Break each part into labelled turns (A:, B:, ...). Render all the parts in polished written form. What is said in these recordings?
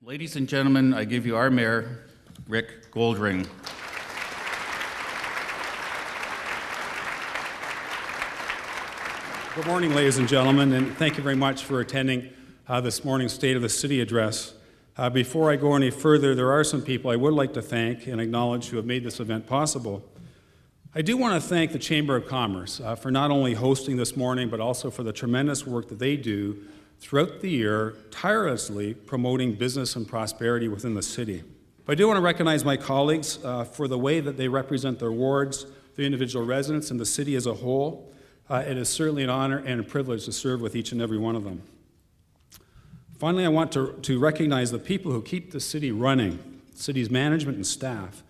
A: Ladies and gentlemen, I give you our mayor, Rick Goldring.
B: Good morning, ladies and gentlemen, and thank you very much for attending this morning's State of the City address. Before I go any further, there are some people I would like to thank and acknowledge who have made this event possible. I do want to thank the Chamber of Commerce for not only hosting this morning, but also for the tremendous work that they do throughout the year, tirelessly promoting business and prosperity within the city. But I do want to recognize my colleagues for the way that they represent their wards, the individual residents, and the city as a whole. It is certainly an honor and a privilege to serve with each and every one of them. Finally, I want to recognize the people who keep the city running, the city's management and staff.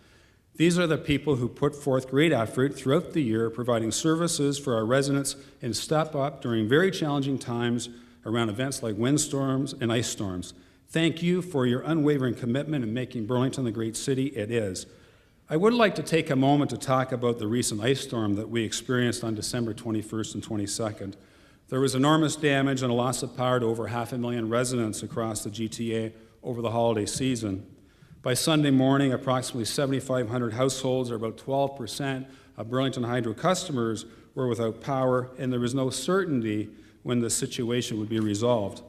B: These are the people who put forth great effort throughout the year, providing services for our residents and step up during very challenging times around events like windstorms and ice storms. Thank you for your unwavering commitment in making Burlington the great city it is. I would like to take a moment to talk about the recent ice storm that we experienced on December 21st and 22nd. There was enormous damage and a loss of power to over 500,000 residents across the GTA over the holiday season. By Sunday morning, approximately 7,500 households, or about 12% of Burlington Hydro customers, were without power, and there was no certainty when the situation would be resolved.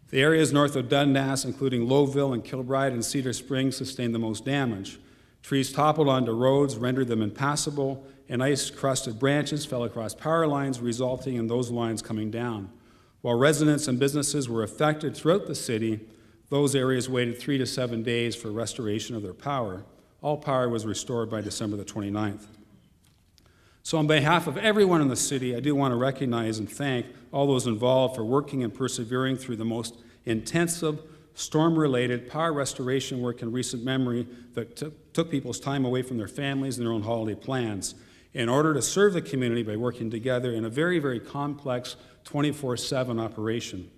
B: The areas north of Dundas, including Lowville and Kilbride and Cedar Springs, sustained the most damage. Trees toppled onto roads, rendered them impassable, and ice-crusted branches fell across power lines, resulting in those lines coming down. While residents and businesses were affected throughout the city, those areas waited 3 to 7 days for restoration of their power. All power was restored by December the 29th. So on behalf of everyone in the city, I do want to recognize and thank all those involved for working and persevering through the most intensive storm-related power restoration work in recent memory that took people's time away from their families and their own holiday plans in order to serve the community by working together in a very, very complex 24/7 operation.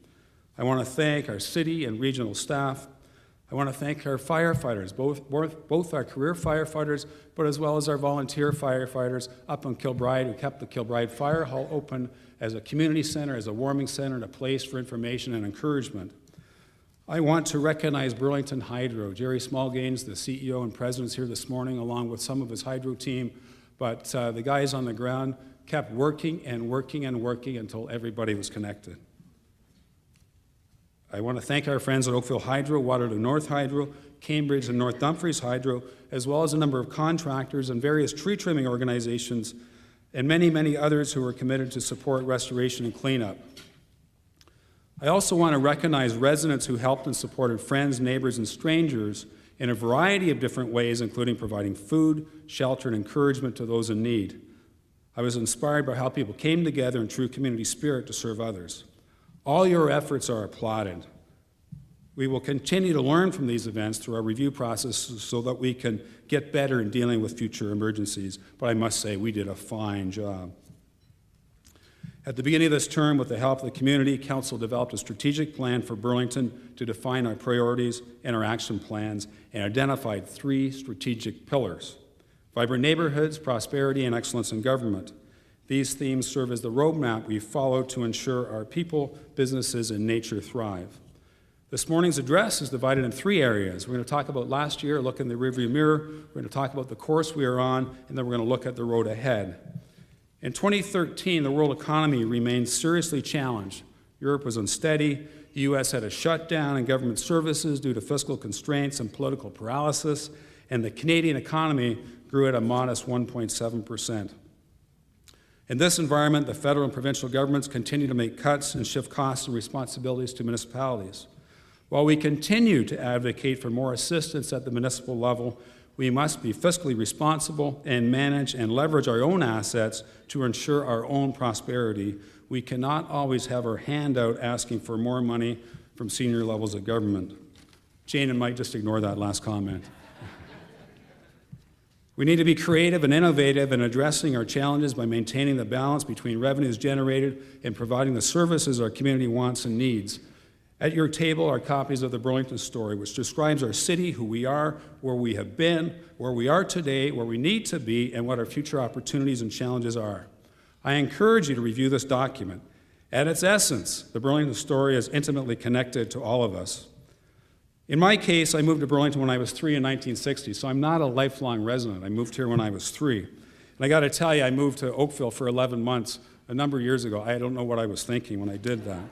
B: I want to thank our city and regional staff. I want to thank our firefighters, both our career firefighters, but as well as our volunteer firefighters up in Kilbride who kept the Kilbride Fire Hall open as a community center, as a warming center, and a place for information and encouragement. I want to recognize Burlington Hydro. Jerry Smallgains, the CEO and president, is here this morning along with some of his hydro team, but the guys on the ground kept working and working and working until everybody was connected. I want to thank our friends at Oakville Hydro, Waterloo North Hydro, Cambridge and North Dumfries Hydro, as well as a number of contractors and various tree trimming organizations, and many, many others who are committed to support restoration and cleanup. I also want to recognize residents who helped and supported friends, neighbors, and strangers in a variety of different ways, including providing food, shelter, and encouragement to those in need. I was inspired by how people came together in true community spirit to serve others. All your efforts are applauded. We will continue to learn from these events through our review process so that we can get better in dealing with future emergencies. But I must say, we did a fine job. At the beginning of this term, with the help of the community, Council developed a strategic plan for Burlington to define our priorities and our action plans and identified 3 strategic pillars: vibrant neighborhoods, prosperity, and excellence in government. These themes serve as the roadmap we follow to ensure our people, businesses, and nature thrive. This morning's address is divided in 3 areas. We're going to talk about last year, look in the rearview mirror, we're going to talk about the course we are on, and then we're going to look at the road ahead. In 2013, the world economy remained seriously challenged. Europe was unsteady, the U.S. had a shutdown in government services due to fiscal constraints and political paralysis, and the Canadian economy grew at a modest 1.7%. In this environment, the federal and provincial governments continue to make cuts and shift costs and responsibilities to municipalities. While we continue to advocate for more assistance at the municipal level, we must be fiscally responsible and manage and leverage our own assets to ensure our own prosperity. We cannot always have our hand out asking for more money from senior levels of government. Jane and Mike, just ignore that last comment. We need to be creative and innovative in addressing our challenges by maintaining the balance between revenues generated and providing the services our community wants and needs. At your table are copies of the Burlington Story, which describes our city, who we are, where we have been, where we are today, where we need to be, and what our future opportunities and challenges are. I encourage you to review this document. At its essence, the Burlington Story is intimately connected to all of us. In my case, I moved to Burlington when I was 3 in 1960, so I'm not a lifelong resident. I moved here when I was 3. And I got to tell you, I moved to Oakville for 11 months a number of years ago. I don't know what I was thinking when I did that.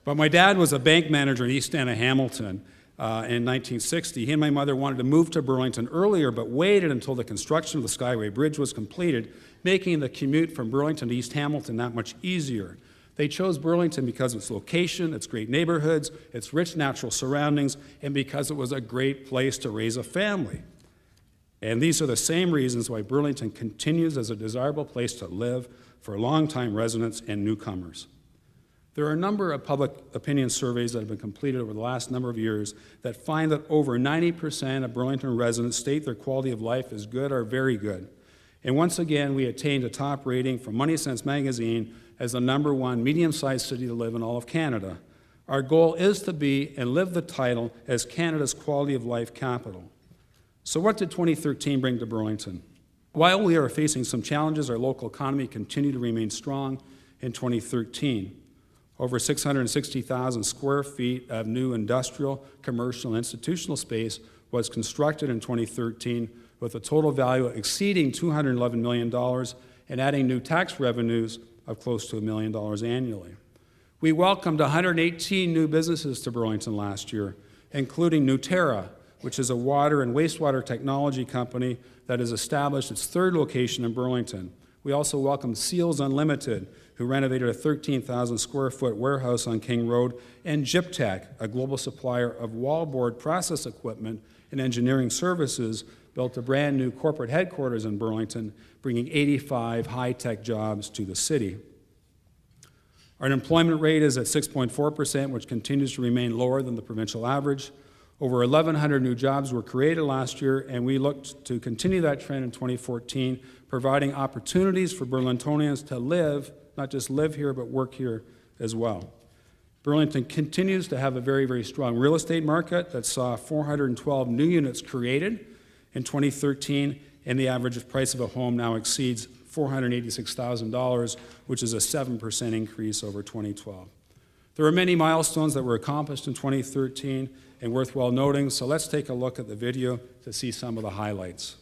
B: But my dad was a bank manager in East End of Hamilton in 1960. He and my mother wanted to move to Burlington earlier, but waited until the construction of the Skyway Bridge was completed, making the commute from Burlington to East Hamilton that much easier. They chose Burlington because of its location, its great neighborhoods, its rich natural surroundings, and because it was a great place to raise a family. And these are the same reasons why Burlington continues as a desirable place to live for longtime residents and newcomers. There are a number of public opinion surveys that have been completed over the last number of years that find that over 90% of Burlington residents state their quality of life is good or very good. And once again, we attained a top rating from Money Sense magazine as the #1 medium-sized city to live in all of Canada. Our goal is to be and live the title as Canada's quality of life capital. So what did 2013 bring to Burlington? While we are facing some challenges, our local economy continued to remain strong in 2013. Over 660,000 square feet of new industrial, commercial, and institutional space was constructed in 2013, with a total value exceeding $211 million and adding new tax revenues of close to $1 million annually. We welcomed 118 new businesses to Burlington last year, including Nuterra, which is a water and wastewater technology company that has established its 3rd location in Burlington. We also welcomed Seals Unlimited, who renovated a 13,000 square foot warehouse on King Road, and Gyptech, a global supplier of wallboard process equipment and engineering services, built a brand new corporate headquarters in Burlington, bringing 85 high-tech jobs to the city. Our unemployment rate is at 6.4%, which continues to remain lower than the provincial average. Over 1,100 new jobs were created last year, and we look to continue that trend in 2014, providing opportunities for Burlingtonians to live, not just live here, but work here as well. Burlington continues to have a very, very strong real estate market that saw 412 new units created in 2013, and the average price of a home now exceeds $486,000, which is a 7% increase over 2012. There are many milestones that were accomplished in 2013 and worthwhile noting, so let's take a look at the video to see some of the highlights.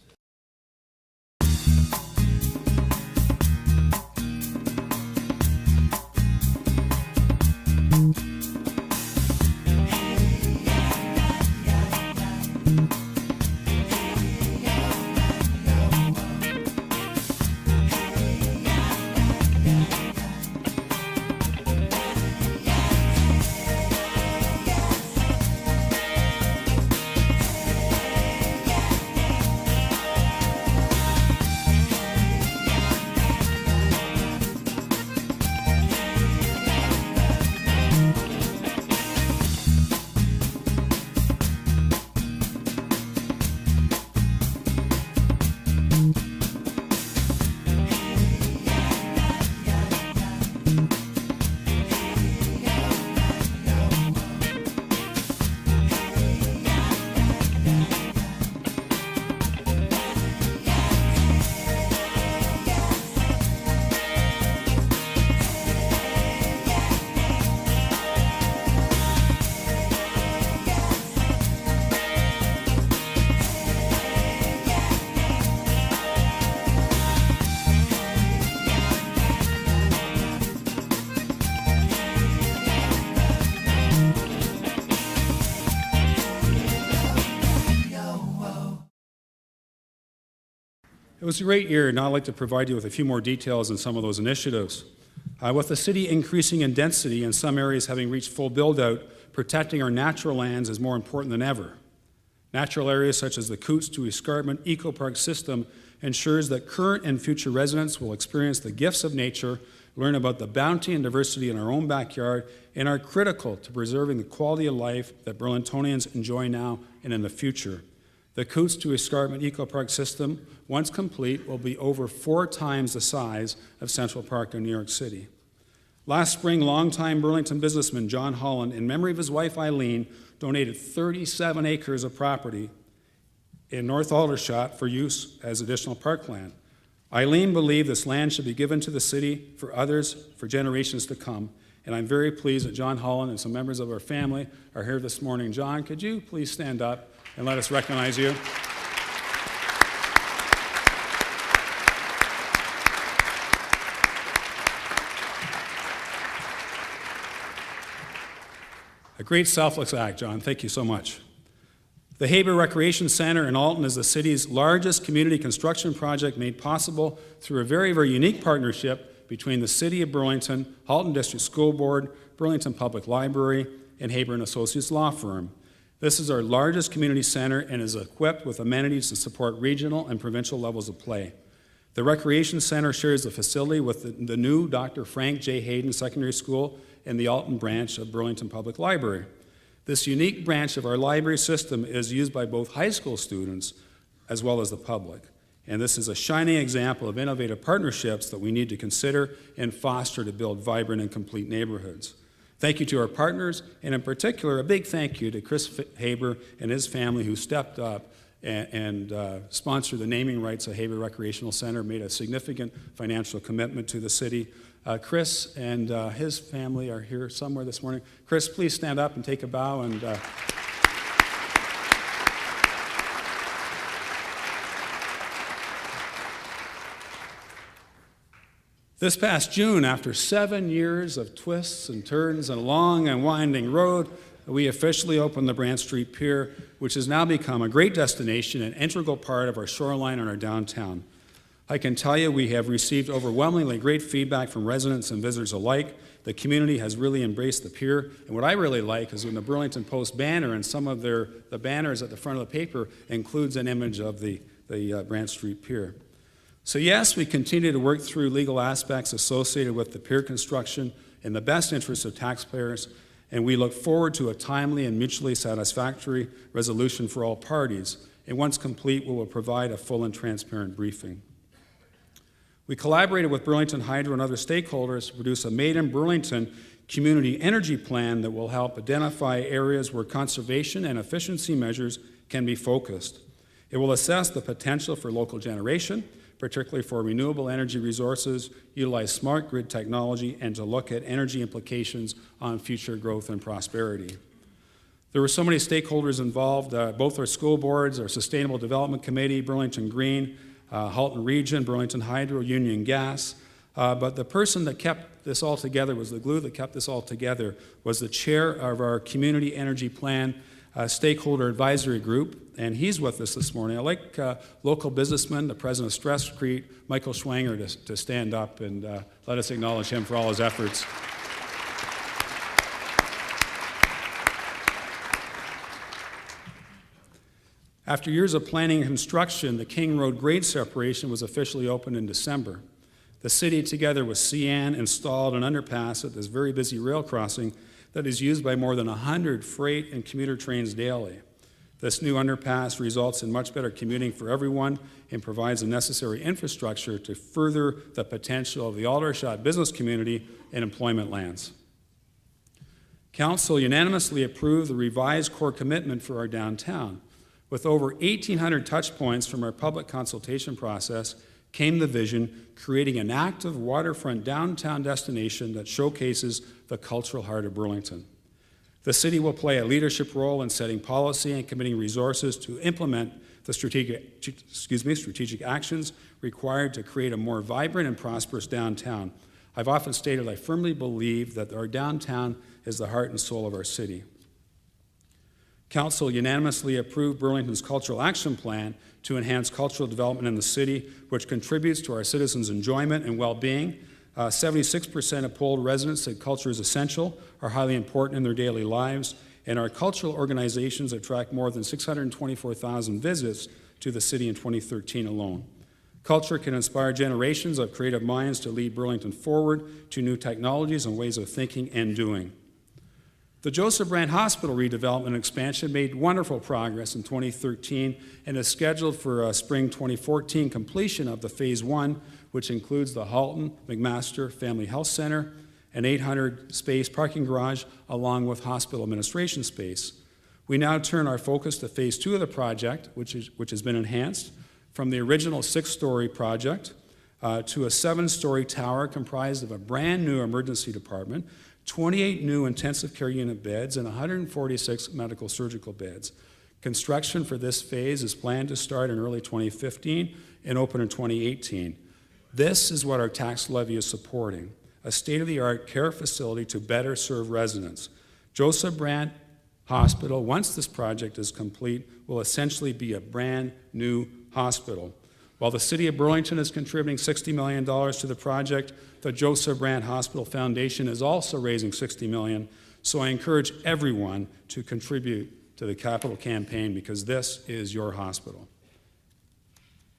B: It was a great year, and I'd like to provide you with a few more details on some of those initiatives. With the city increasing in density and some areas having reached full build-out, protecting our natural lands is more important than ever. Natural areas such as the Coots to Escarpment Eco Park system ensures that current and future residents will experience the gifts of nature, learn about the bounty and diversity in our own backyard, and are critical to preserving the quality of life that Burlingtonians enjoy now and in the future. The Coots to Escarpment Eco Park system, once complete, will be over 4 times the size of Central Park in New York City. Last spring, longtime Burlington businessman John Holland, in memory of his wife Eileen, donated 37 acres of property in North Aldershot for use as additional parkland. Eileen believed this land should be given to the city for others for generations to come, And I'm very pleased that John Holland and some members of our family are here this morning. John, could you please stand up and let us recognize you? A great selfless act, John. Thank you so much. The Haber Recreation Center in Alton is the city's largest community construction project made possible through a very, very unique partnership between the City of Burlington, Halton District School Board, Burlington Public Library, and Haber & Associates Law Firm. This is our largest community center and is equipped with amenities to support regional and provincial levels of play. The Recreation Center shares the facility with the new Dr. Frank J. Hayden Secondary School and the Alton branch of Burlington Public Library. This unique branch of our library system is used by both high school students as well as the public. And this is a shining example of innovative partnerships that we need to consider and foster to build vibrant and complete neighborhoods. Thank you to our partners, and in particular, a big thank you to Chris Haber and his family who stepped up and sponsored the naming rights of Haber Recreational Center, made a significant financial commitment to the city. Chris and his family are here somewhere this morning. Chris, please stand up and take a bow. And this past June, after 7 years of twists and turns and a long and winding road, we officially opened the Brant Street Pier, which has now become a great destination and integral part of our shoreline and our downtown. I can tell you we have received overwhelmingly great feedback from residents and visitors alike. The community has really embraced the pier, and what I really like is when the Burlington Post banner and some of the banners at the front of the paper includes an image of the Brant Street Pier. So yes, we continue to work through legal aspects associated with the pier construction in the best interest of taxpayers, and we look forward to a timely and mutually satisfactory resolution for all parties. And once complete, we will provide a full and transparent briefing. We collaborated with Burlington Hydro and other stakeholders to produce a Made in Burlington community energy plan that will help identify areas where conservation and efficiency measures can be focused. It will assess the potential for local generation, particularly for renewable energy resources, utilize smart grid technology, and to look at energy implications on future growth and prosperity. There were so many stakeholders involved, both our school boards, our Sustainable Development Committee, Burlington Green, Halton Region, Burlington Hydro, Union Gas, but the person that kept this all together, was the glue that kept this all together, was the chair of our Community Energy Plan Stakeholder Advisory Group, and he's with us this morning. I'd like local businessman, the president of Stress Street, Michael Schwanger, to stand up and let us acknowledge him for all his efforts. After years of planning and construction, the King Road grade separation was officially opened in December. The city, together with CN, installed an underpass at this very busy rail crossing that is used by more than 100 freight and commuter trains daily. This new underpass results in much better commuting for everyone and provides the necessary infrastructure to further the potential of the Aldershot business community and employment lands. Council unanimously approved the revised core commitment for our downtown. With over 1,800 touch points from our public consultation process came the vision, creating an active waterfront downtown destination that showcases the cultural heart of Burlington. The city will play a leadership role in setting policy and committing resources to implement the strategic actions required to create a more vibrant and prosperous downtown. I've often stated I firmly believe that our downtown is the heart and soul of our city. Council unanimously approved Burlington's Cultural Action Plan to enhance cultural development in the city, which contributes to our citizens' enjoyment and well-being. 76% of polled residents said culture is essential, are highly important in their daily lives, and our cultural organizations attract more than 624,000 visits to the city in 2013 alone. Culture can inspire generations of creative minds to lead Burlington forward to new technologies and ways of thinking and doing. The Joseph Brant Hospital redevelopment and expansion made wonderful progress in 2013 and is scheduled for spring 2014 completion of the Phase 1, which includes the Halton McMaster Family Health Center, an 800-space parking garage, along with hospital administration space. We now turn our focus to Phase 2 of the project, which has been enhanced from the original 6-story project to a 7-story tower comprised of a brand new emergency department, 28 new intensive care unit beds, and 146 medical surgical beds. Construction for this phase is planned to start in early 2015 and open in 2018. This is what our tax levy is supporting, a state-of-the-art care facility to better serve residents. Joseph Brant Hospital, once this project is complete, will essentially be a brand new hospital. While the City of Burlington is contributing $60 million to the project, the Joseph Brant Hospital Foundation is also raising $60 million, so I encourage everyone to contribute to the capital campaign because this is your hospital.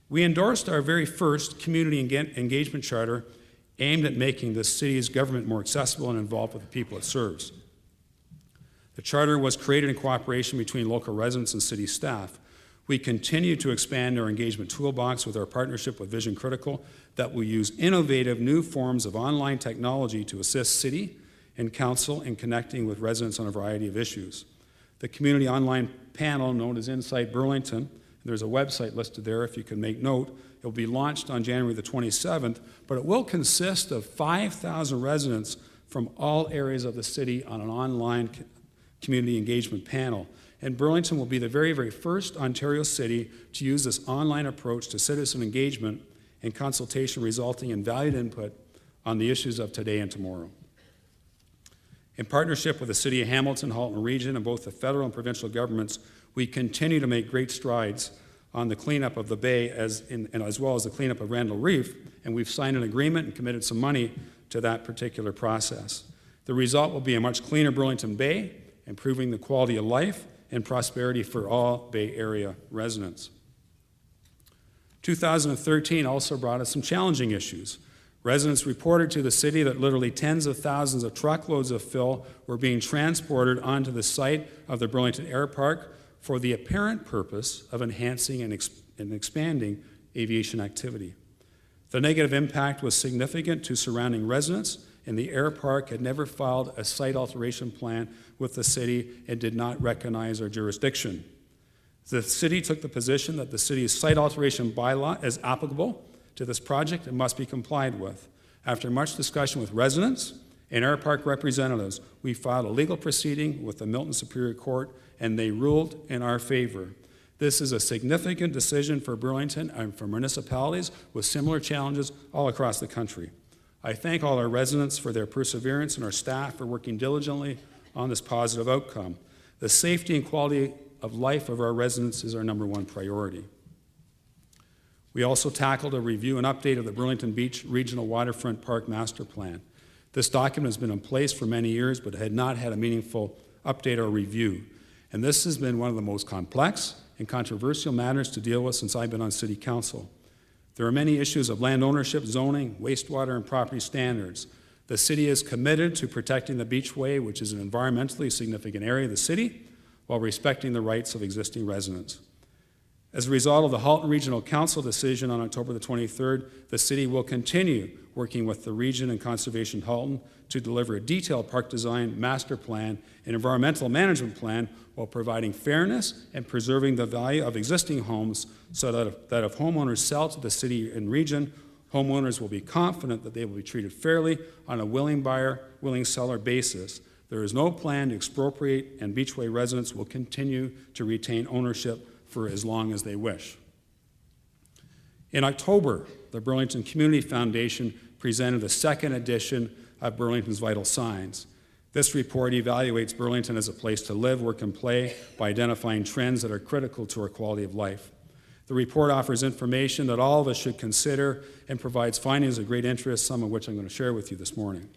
B: We endorsed our very first community engagement charter aimed at making the city's government more accessible and involved with the people it serves. The charter was created in cooperation between local residents and city staff. We continue to expand our engagement toolbox with our partnership with Vision Critical that will use innovative new forms of online technology to assist city and council in connecting with residents on a variety of issues. The community online panel, known as Insight Burlington, there's a website listed there if you can make note. It will be launched on January the 27th, but it will consist of 5,000 residents from all areas of the city on an online community engagement panel. And Burlington will be the very, very first Ontario city to use this online approach to citizen engagement and consultation, resulting in valued input on the issues of today and tomorrow. In partnership with the City of Hamilton, Halton Region, and both the federal and provincial governments, we continue to make great strides on the cleanup of the Bay as well as the cleanup of Randall Reef, and we've signed an agreement and committed some money to that particular process. The result will be a much cleaner Burlington Bay, improving the quality of life and prosperity for all Bay Area residents. 2013 also brought us some challenging issues. Residents reported to the city that literally tens of thousands of truckloads of fill were being transported onto the site of the Burlington Air Park for the apparent purpose of enhancing and expanding aviation activity. The negative impact was significant to surrounding residents, and the air park had never filed a site alteration plan with the city and did not recognize our jurisdiction. The city took the position that the city's site alteration bylaw is applicable to this project and must be complied with. After much discussion with residents and air park representatives, we filed a legal proceeding with the Milton Superior Court, and they ruled in our favor. This is a significant decision for Burlington and for municipalities with similar challenges all across the country. I thank all our residents for their perseverance and our staff for working diligently on this positive outcome. The safety and quality of life of our residents is our number one priority. We also tackled a review and update of the Burlington Beach Regional Waterfront Park Master Plan. This document has been in place for many years but had not had a meaningful update or review. And this has been one of the most complex and controversial matters to deal with since I've been on City Council. There are many issues of land ownership, zoning, wastewater, and property standards. The city is committed to protecting the Beachway, which is an environmentally significant area of the city, while respecting the rights of existing residents. As a result of the Halton Regional Council decision on October the 23rd, the city will continue working with the region and Conservation Halton to deliver a detailed park design, master plan, and environmental management plan while providing fairness and preserving the value of existing homes so that if homeowners sell to the city and region, homeowners will be confident that they will be treated fairly on a willing buyer, willing seller basis. There is no plan to expropriate, and Beachway residents will continue to retain ownership for as long as they wish. In October, the Burlington Community Foundation presented the second edition of Burlington's Vital Signs. This report evaluates Burlington as a place to live, work, and play by identifying trends that are critical to our quality of life. The report offers information that all of us should consider and provides findings of great interest, some of which I'm going to share with you this morning.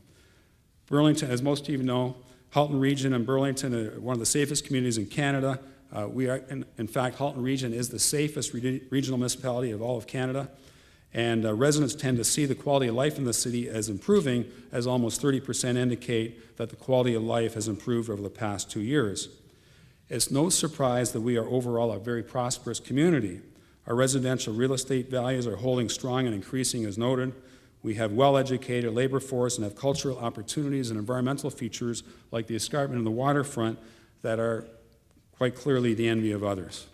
B: Burlington, as most of you know, Halton Region and Burlington are one of the safest communities in Canada. In fact, Halton Region is the safest regional municipality of all of Canada, and residents tend to see the quality of life in the city as improving, as almost 30% indicate that the quality of life has improved over the past 2 years. It's no surprise that we are overall a very prosperous community. Our residential real estate values are holding strong and increasing as noted. We have well-educated labor force and have cultural opportunities and environmental features like the escarpment and the waterfront that are quite clearly the envy of others.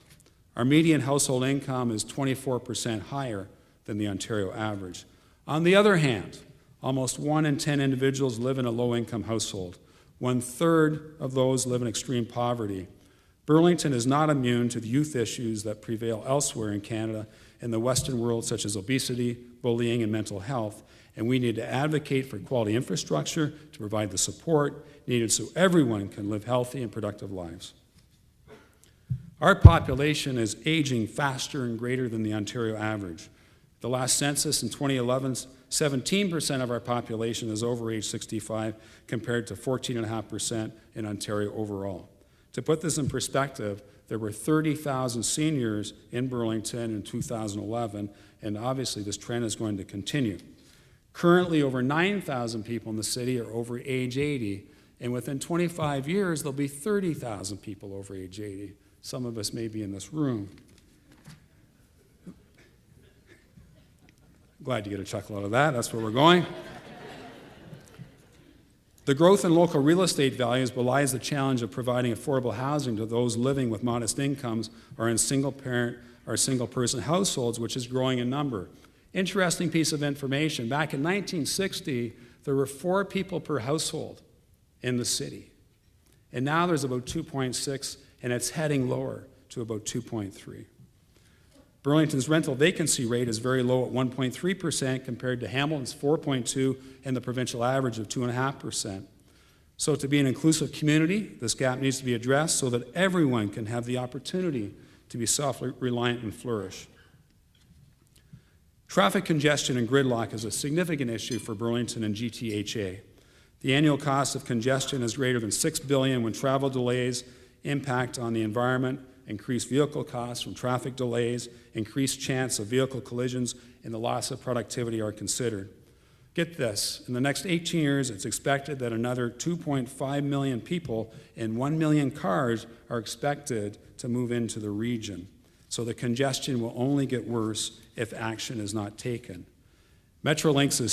B: Our median household income is 24% higher than the Ontario average. On the other hand, Almost 1 in 10 individuals live in a low-income household. 1/3 of those live in extreme poverty. Burlington is not immune to the youth issues that prevail elsewhere in Canada and the Western world, such as obesity, bullying, and mental health, and we need to advocate for quality infrastructure to provide the support needed so everyone can live healthy and productive lives. Our population is aging faster and greater than the Ontario average. The last census in 2011, 17% of our population is over age 65, compared to 14.5% in Ontario overall. To put this in perspective, there were 30,000 seniors in Burlington in 2011, and obviously this trend is going to continue. Currently, over 9,000 people in the city are over age 80, and within 25 years, there'll be 30,000 people over age 80. Some of us may be in this room. Glad you get a chuckle out of that. That's where we're going. The growth in local real estate values belies the challenge of providing affordable housing to those living with modest incomes or in single-parent or single-person households, which is growing in number. Interesting piece of information. Back in 1960, there were 4 people per household in the city. And now there's about 2.6, and it's heading lower to about 2.3. Burlington's rental vacancy rate is very low at 1.3% compared to Hamilton's 4.2% and the provincial average of 2.5%. So to be an inclusive community, this gap needs to be addressed so that everyone can have the opportunity to be self-reliant and flourish. Traffic congestion and gridlock is a significant issue for Burlington and GTHA. The annual cost of congestion is greater than $6 billion when travel delays, impact on the environment, increased vehicle costs from traffic delays, increased chance of vehicle collisions, and the loss of productivity are considered. Get this, in the next 18 years, it's expected that another 2.5 million people and 1 million cars are expected to move into the region. So the congestion will only get worse if action is not taken. Metrolinx has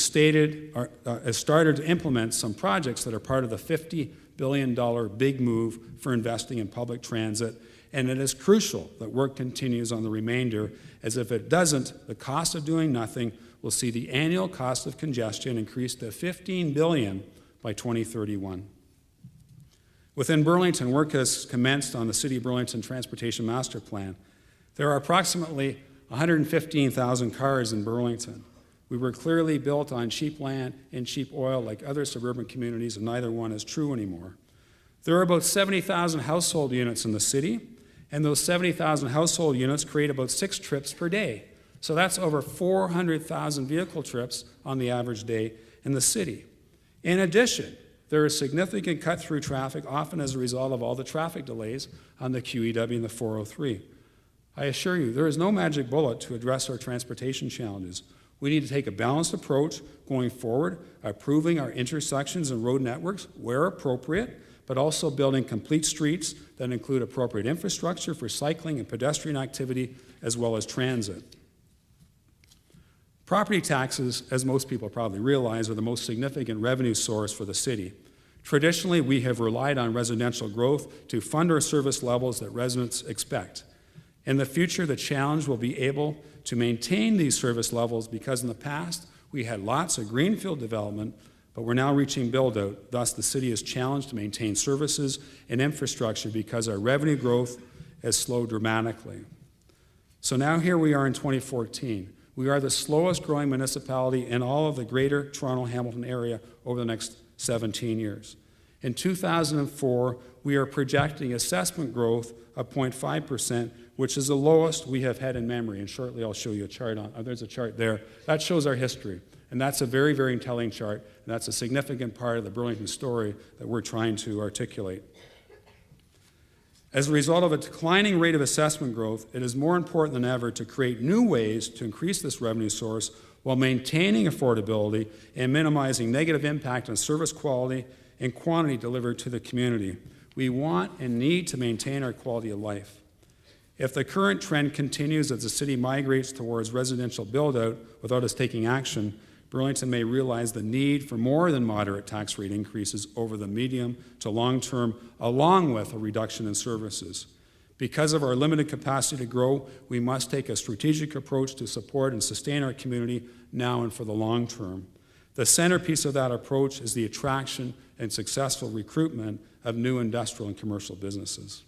B: started to implement some projects that are part of the $50 billion big move for investing in public transit, and it is crucial that work continues on the remainder, as if it doesn't, the cost of doing nothing will see the annual cost of congestion increase to $15 billion by 2031. Within Burlington, work has commenced on the City of Burlington Transportation Master Plan. There are approximately 115,000 cars in Burlington. We were clearly built on cheap land and cheap oil like other suburban communities, and neither one is true anymore. There are about 70,000 household units in the city, and those 70,000 household units create about 6 trips per day. So that's over 400,000 vehicle trips on the average day in the city. In addition, there is significant cut-through traffic, often as a result of all the traffic delays on the QEW and the 403. I assure you, there is no magic bullet to address our transportation challenges. We need to take a balanced approach going forward, improving our intersections and road networks where appropriate, but also building complete streets that include appropriate infrastructure for cycling and pedestrian activity, as well as transit. Property taxes, as most people probably realize, are the most significant revenue source for the city. Traditionally, we have relied on residential growth to fund our service levels that residents expect. In the future, the challenge will be able to maintain these service levels because in the past, we had lots of greenfield development, but we're now reaching build-out. Thus, the city is challenged to maintain services and infrastructure because our revenue growth has slowed dramatically. So now here we are in 2014. We are the slowest growing municipality in all of the greater Toronto-Hamilton area over the next 17 years. In 2004, we are projecting assessment growth of 0.5%, which is the lowest we have had in memory. And shortly I'll show you a chart on, there's a chart there. That shows our history. And that's a very, very telling chart. And that's a significant part of the Burlington story that we're trying to articulate. As a result of a declining rate of assessment growth, it is more important than ever to create new ways to increase this revenue source while maintaining affordability and minimizing negative impact on service quality and quantity delivered to the community. We want and need to maintain our quality of life. If the current trend continues as the city migrates towards residential build-out without us taking action, Burlington may realize the need for more than moderate tax rate increases over the medium to long term, along with a reduction in services. Because of our limited capacity to grow, we must take a strategic approach to support and sustain our community now and for the long term. The centerpiece of that approach is the attraction and successful recruitment of new industrial and commercial businesses.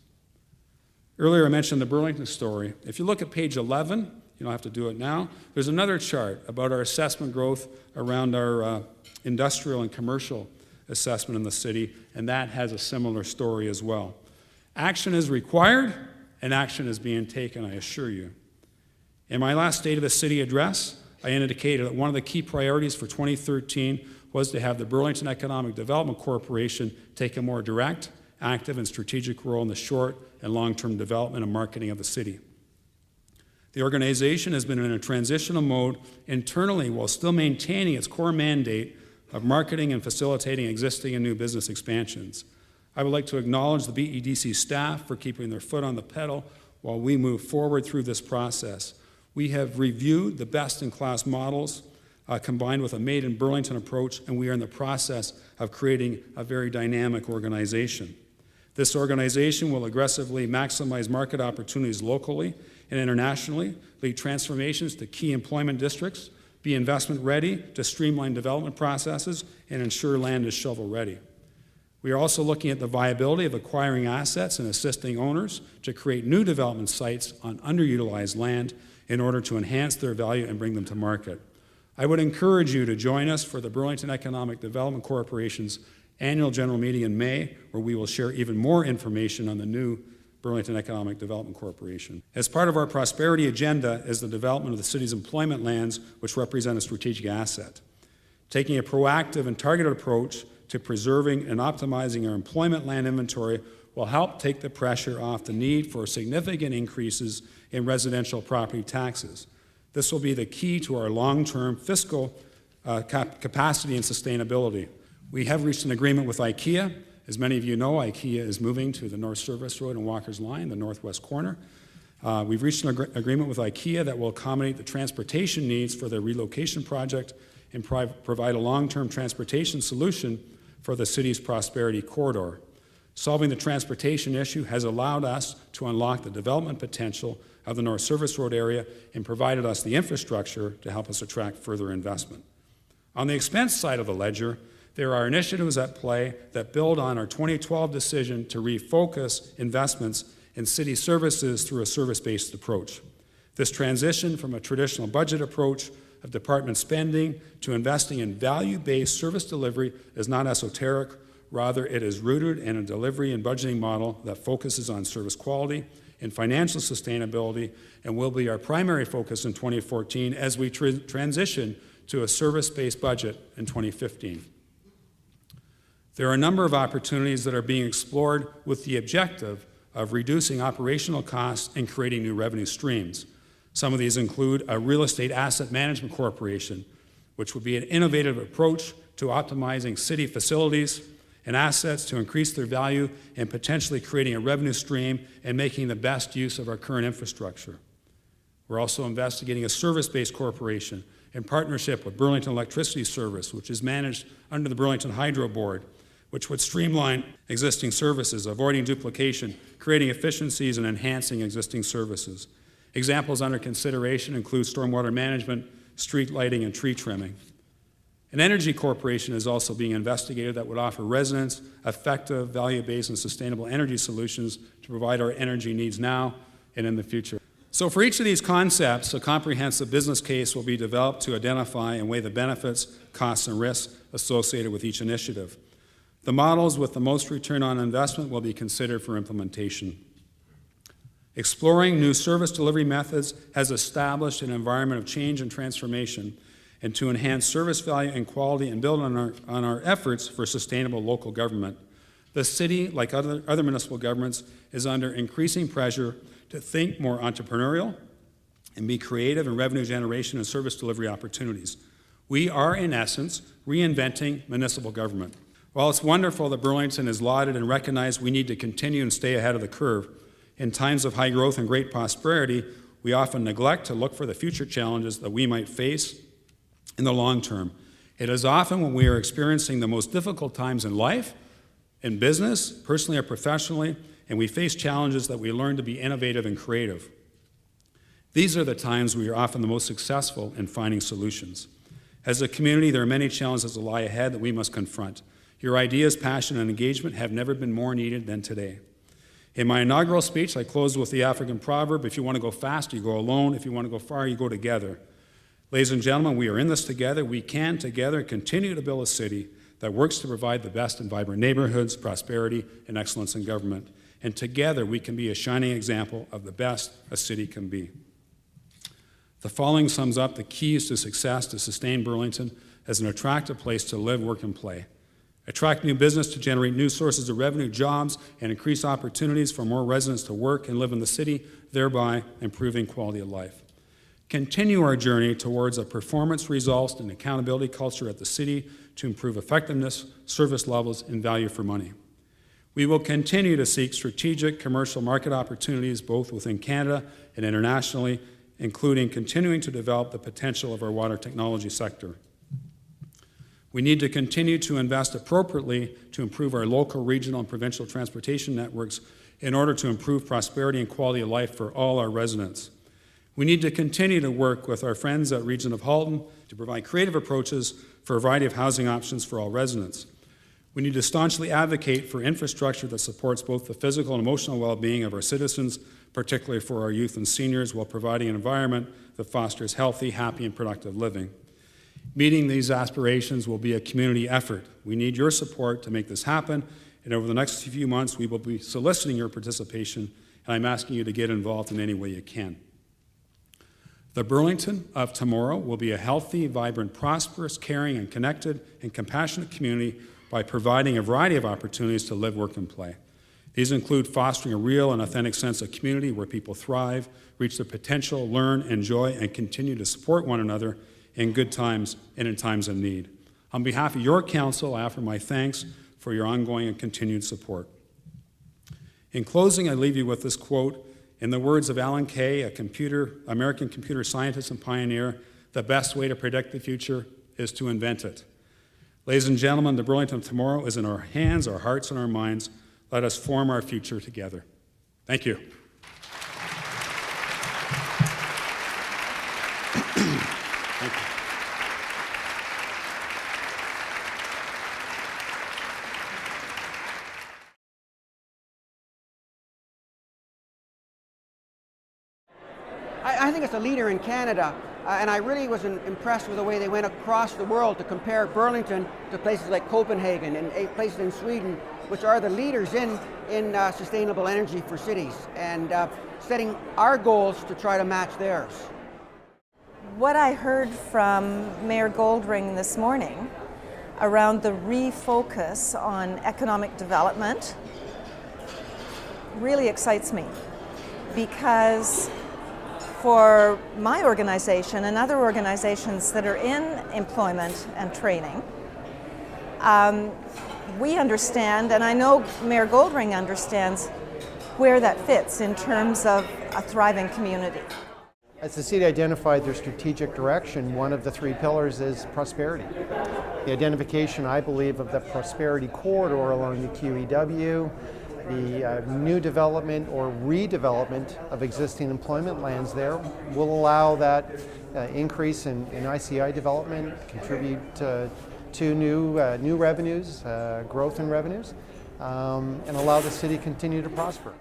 B: Earlier I mentioned the Burlington story. If you look at page 11, you don't have to do it now, there's another chart about our assessment growth around our industrial and commercial assessment in the city, and that has a similar story as well. Action is required, and action is being taken, I assure you. In my last State of the City address, I indicated that one of the key priorities for 2013 was to have the Burlington Economic Development Corporation take a more direct, active, and strategic role in the short and long-term development and marketing of the city. The organization has been in a transitional mode internally while still maintaining its core mandate of marketing and facilitating existing and new business expansions. I would like to acknowledge the BEDC staff for keeping their foot on the pedal while we move forward through this process. We have reviewed the best-in-class models combined with a made-in-Burlington approach, and we are in the process of creating a very dynamic organization. This organization will aggressively maximize market opportunities locally and internationally, lead transformations to key employment districts, be investment ready to streamline development processes, and ensure land is shovel ready. We are also looking at the viability of acquiring assets and assisting owners to create new development sites on underutilized land in order to enhance their value and bring them to market. I would encourage you to join us for the Burlington Economic Development Corporation's annual general meeting in May, where we will share even more information on the new Burlington Economic Development Corporation. As part of our prosperity agenda is the development of the city's employment lands, which represent a strategic asset. Taking a proactive and targeted approach to preserving and optimizing our employment land inventory will help take the pressure off the need for significant increases in residential property taxes. This will be the key to our long-term fiscal capacity and sustainability. We have reached an agreement with IKEA. As many of you know, IKEA is moving to the North Service Road and Walker's Line, the northwest corner. We've reached an agreement with IKEA that will accommodate the transportation needs for their relocation project and provide a long-term transportation solution for the city's prosperity corridor. Solving the transportation issue has allowed us to unlock the development potential of the North Service Road area and provided us the infrastructure to help us attract further investment. On the expense side of the ledger, there are initiatives at play that build on our 2012 decision to refocus investments in city services through a service-based approach. This transition from a traditional budget approach of department spending to investing in value-based service delivery is not esoteric. Rather, it is rooted in a delivery and budgeting model that focuses on service quality and financial sustainability, and will be our primary focus in 2014 as we transition to a service-based budget in 2015. There are a number of opportunities that are being explored with the objective of reducing operational costs and creating new revenue streams. Some of these include a real estate asset management corporation, which would be an innovative approach to optimizing city facilities and assets to increase their value and potentially creating a revenue stream and making the best use of our current infrastructure. We're also investigating a service-based corporation in partnership with Burlington Electricity Service, which is managed under the Burlington Hydro Board, which would streamline existing services, avoiding duplication, creating efficiencies, and enhancing existing services. Examples under consideration include stormwater management, street lighting, and tree trimming. An energy corporation is also being investigated that would offer residents effective, value-based, and sustainable energy solutions to provide our energy needs now and in the future. So for each of these concepts, a comprehensive business case will be developed to identify and weigh the benefits, costs, and risks associated with each initiative. The models with the most return on investment will be considered for implementation. Exploring new service delivery methods has established an environment of change and transformation, and to enhance service value and quality and build on our efforts for sustainable local government. The city, like other municipal governments, is under increasing pressure to think more entrepreneurial and be creative in revenue generation and service delivery opportunities. We are, in essence, reinventing municipal government. While it's wonderful that Burlington is lauded and recognized, we need to continue and stay ahead of the curve. In times of high growth and great prosperity, we often neglect to look for the future challenges that we might face in the long term. It is often when we are experiencing the most difficult times in life, in business, personally or professionally, and we face challenges that we learn to be innovative and creative. These are the times we are often the most successful in finding solutions. As a community, there are many challenges that lie ahead that we must confront. Your ideas, passion, and engagement have never been more needed than today. In my inaugural speech, I closed with the African proverb, if you want to go fast, you go alone. If you want to go far, you go together. Ladies and gentlemen, we are in this together. We can together continue to build a city that works to provide the best and vibrant neighborhoods, prosperity, and excellence in government. And together, we can be a shining example of the best a city can be. The following sums up the keys to success to sustain Burlington as an attractive place to live, work, and play. Attract new business to generate new sources of revenue, jobs, and increase opportunities for more residents to work and live in the city, thereby improving quality of life. Continue our journey towards a performance, results, and accountability culture at the city to improve effectiveness, service levels, and value for money. We will continue to seek strategic commercial market opportunities both within Canada and internationally, including continuing to develop the potential of our water technology sector. We need to continue to invest appropriately to improve our local, regional, and provincial transportation networks in order to improve prosperity and quality of life for all our residents. We need to continue to work with our friends at Region of Halton to provide creative approaches for a variety of housing options for all residents. We need to staunchly advocate for infrastructure that supports both the physical and emotional well-being of our citizens, particularly for our youth and seniors, while providing an environment that fosters healthy, happy, and productive living. Meeting these aspirations will be a community effort. We need your support to make this happen, and over the next few months, we will be soliciting your participation, and I'm asking you to get involved in any way you can. The Burlington of tomorrow will be a healthy, vibrant, prosperous, caring, and connected and compassionate community by providing a variety of opportunities to live, work, and play. These include fostering a real and authentic sense of community where people thrive, reach their potential, learn, enjoy, and continue to support one another in good times and in times of need. On behalf of your council, I offer my thanks for your ongoing and continued support. In closing, I leave you with this quote. In the words of Alan Kay, American computer scientist and pioneer, the best way to predict the future is to invent it. Ladies and gentlemen, the Burlington of tomorrow is in our hands, our hearts, and our minds. Let us form our future together. Thank you. Thank you.
C: I think it's a leader in Canada, and I really was impressed with the way they went across the world to compare Burlington to places like Copenhagen and places in Sweden, which are the leaders in sustainable energy for cities, and setting our goals to try to match theirs.
D: What I heard from Mayor Goldring this morning around the refocus on economic development really excites me, because for my organization and other organizations that are in employment and training, we understand, and I know Mayor Goldring understands, where that fits in terms of a thriving community.
E: As the city identified their strategic direction, one of the three pillars is prosperity. The identification, I believe, of the prosperity corridor along the QEW, the new development or redevelopment of existing employment lands there will allow that increase in ICI development, contribute to new revenues, growth in revenues, and allow the city to continue to prosper.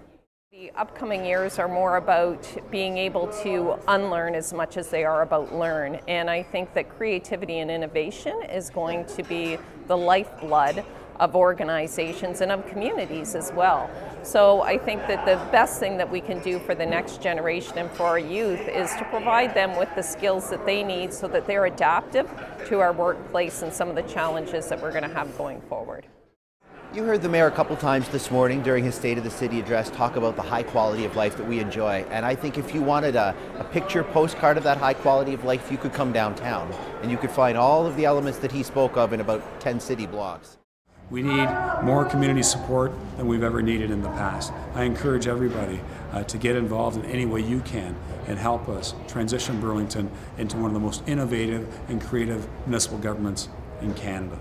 F: The upcoming years are more about being able to unlearn as much as they are about learn, and I think that creativity and innovation is going to be the lifeblood of organizations and of communities as well. So I think that the best thing that we can do for the next generation and for our youth is to provide them with the skills that they need so that they're adaptive to our workplace and some of the challenges that we're going to have going forward.
G: You heard the mayor a couple times this morning during his State of the City address talk about the high quality of life that we enjoy. And I think if you wanted a picture postcard of that high quality of life, you could come downtown and you could find all of the elements that he spoke of in about 10 city blocks.
B: We need more community support than we've ever needed in the past. I encourage everybody to get involved in any way you can and help us transition Burlington into one of the most innovative and creative municipal governments in Canada.